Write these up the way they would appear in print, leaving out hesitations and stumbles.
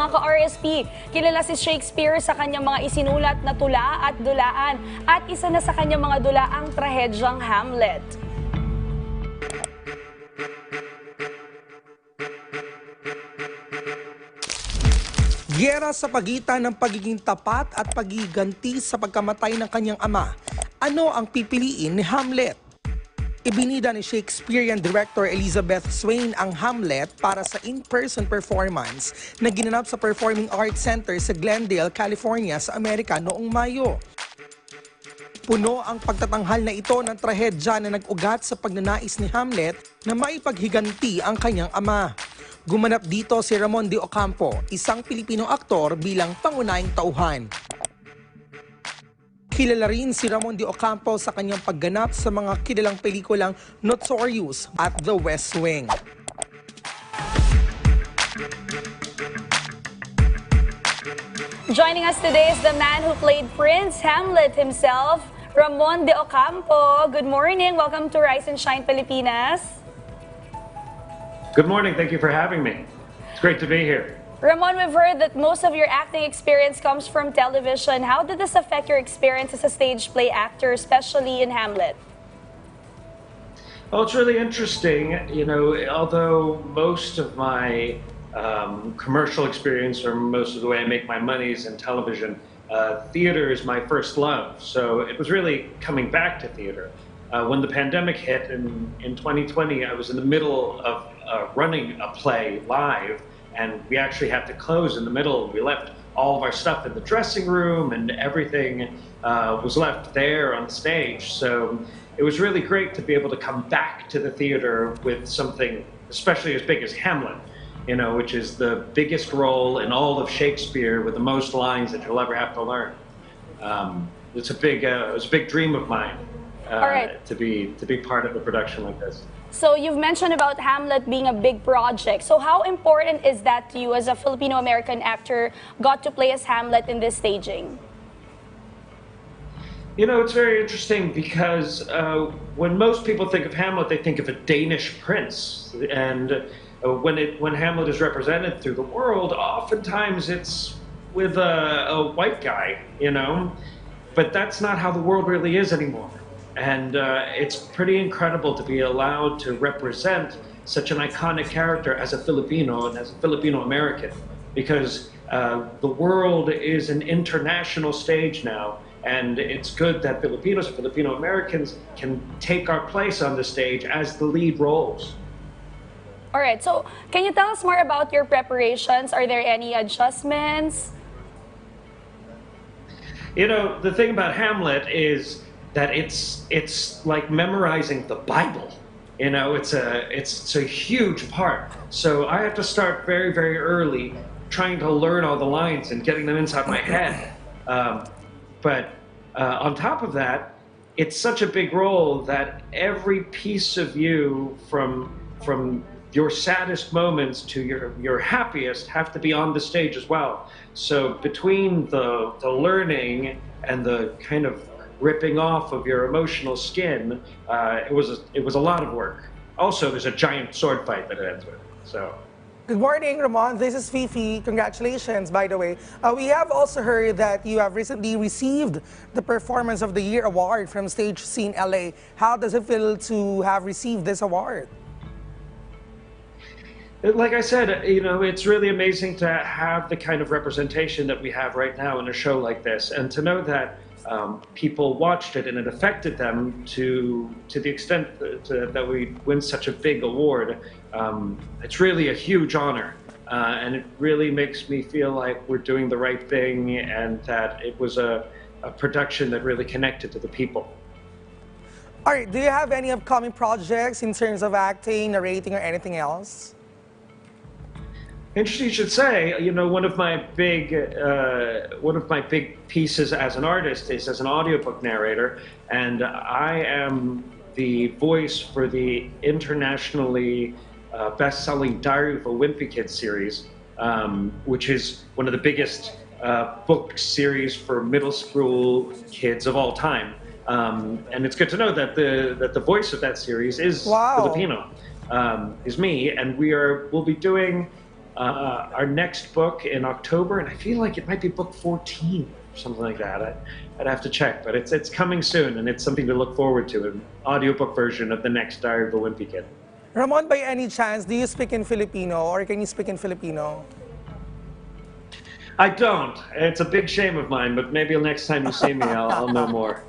Mga ka-RSP, kilala si Shakespeare sa kanyang mga isinulat na tula at dulaan at isa na sa kanyang mga dula ang trahedyang Hamlet. Giyera sa pagitan ng pagiging tapat at pagiganti sa pagkamatay ng kanyang ama. Ano ang pipiliin ni Hamlet? Ibinida ni Shakespearean director Elizabeth Swain ang Hamlet para sa in-person performance na ginanap sa Performing Arts Center sa Glendale, California sa Amerika noong Mayo. Puno ang pagtatanghal na ito ng trahedya na nag-ugat sa pagnanais ni Hamlet na maipaghiganti ang kanyang ama. Gumanap dito si Ramon de Ocampo, isang Pilipinong aktor bilang pangunahing tauhan. Kilala rin si Ramon de Ocampo sa kanyang pagganap sa mga kilalang pelikulang Notorious at The West Wing. Joining us today is the man who played Prince Hamlet himself, Ramon de Ocampo. Good morning. Welcome to Rise and Shine Pilipinas. Good morning. Thank you for having me. It's great to be here. Ramon, we've heard that most of your acting experience comes from television. How did this affect your experience as a stage play actor, especially in Hamlet? Well, it's really interesting. You know, although most of my commercial experience or most of the way I make my money is in television, theater is my first love. So it was really coming back to theater. When the pandemic hit in 2020, I was in the middle of running a play live, and we actually had to close in the middle. We left all of our stuff in the dressing room, and everything was left there on the stage. So it was really great to be able to come back to the theater with something, especially as big as Hamlet, you know, which is the biggest role in all of Shakespeare with the most lines that you'll ever have to learn. It was a big dream of mine to be part of a production like this. So you've mentioned about Hamlet being a big project. So how important is that to you as a Filipino-American actor got to play as Hamlet in this staging? You know, it's very interesting because when most people think of Hamlet, they think of a Danish prince. And when Hamlet is represented through the world, oftentimes it's with a white guy, you know? But that's not how the world really is anymore. And it's pretty incredible to be allowed to represent such an iconic character as a Filipino and as a Filipino-American, because the world is an international stage now, and it's good that Filipinos and Filipino-Americans can take our place on the stage as the lead roles. All right, so can you tell us more about your preparations? Are there any adjustments? You know, the thing about Hamlet is that it's like memorizing the Bible. You know, it's a huge part. So I have to start very, very early trying to learn all the lines and getting them inside my head. But on top of that, it's such a big role that every piece of you from your saddest moments to your happiest have to be on the stage as well. So between the learning and the kind of ripping off of your emotional skin, it was a lot of work. Also, there's a giant sword fight that it ends with. So. Good morning, Ramon. This is Fifi. Congratulations, by the way. We have also heard that you have recently received the Performance of the Year award from Stage Scene LA. How does it feel to have received this award? Like I said, you know, it's really amazing to have the kind of representation that we have right now in a show like this, and to know that people watched it and it affected them to the extent that we win such a big award. It's really a huge honor, and it really makes me feel like we're doing the right thing and that it was a production that really connected to the people. All right, do you have any upcoming projects in terms of acting, narrating, or anything else? Interesting you should say. You know, one of my big pieces as an artist is as an audiobook narrator, and I am the voice for the internationally best-selling Diary of a Wimpy Kid series, which is one of the biggest book series for middle school kids of all time. And it's good to know that the voice of that series is Filipino, is me, and we'll be doing our next book in October, and I feel like it might be book 14 or something like that. I'd have to check, but it's coming soon, and it's something to look forward to, an audiobook version of the next Diary of a Wimpy Kid. Ramon, by any chance, do you speak in Filipino or can you speak in Filipino? I don't. It's a big shame of mine, but maybe next time you see me, I'll know more.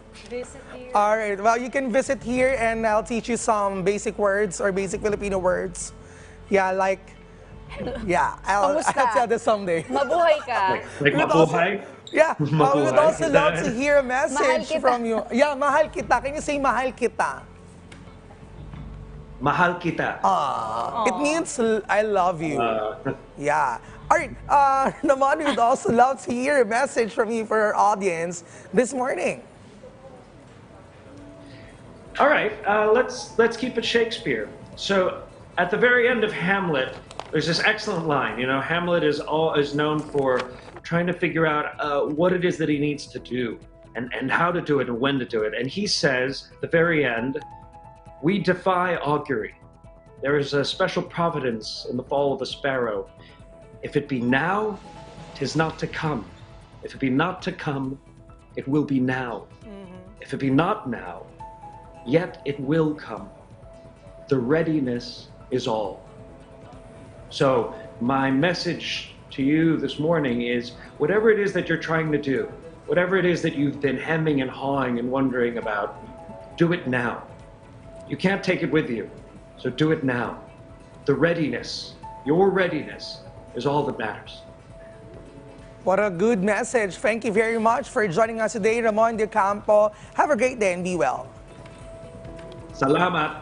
All right, well, you can visit here and I'll teach you some basic words or basic Filipino words. Yeah, like, yeah, I'll tell this someday. Mabuhay ka. Like mabuhay? Yeah, we would also love to hear a Mahal message kita. from you. Yeah, mahal kita. Can you say mahal kita? Mahal kita. It means I love you. Uh, Yeah. All right, Ramon, we would also love to hear a message from you for our audience this morning. All right, let's keep it Shakespeare. So at the very end of Hamlet, there's this excellent line. You know, Hamlet is known for trying to figure out what it is that he needs to do and how to do it and when to do it. And he says at the very end, "We defy augury. There is a special providence in the fall of the sparrow. If it be now, 'tis not to come. If it be not to come, it will be now. If it be not now, yet it will come. The readiness is all." So my message to you this morning is, whatever it is that you're trying to do, whatever it is that you've been hemming and hawing and wondering about, do it now. You can't take it with you, so do it now. The readiness, your readiness, is all that matters. What a good message. Thank you very much for joining us today, Ramon de Ocampo. Have a great day and be well. Salamat.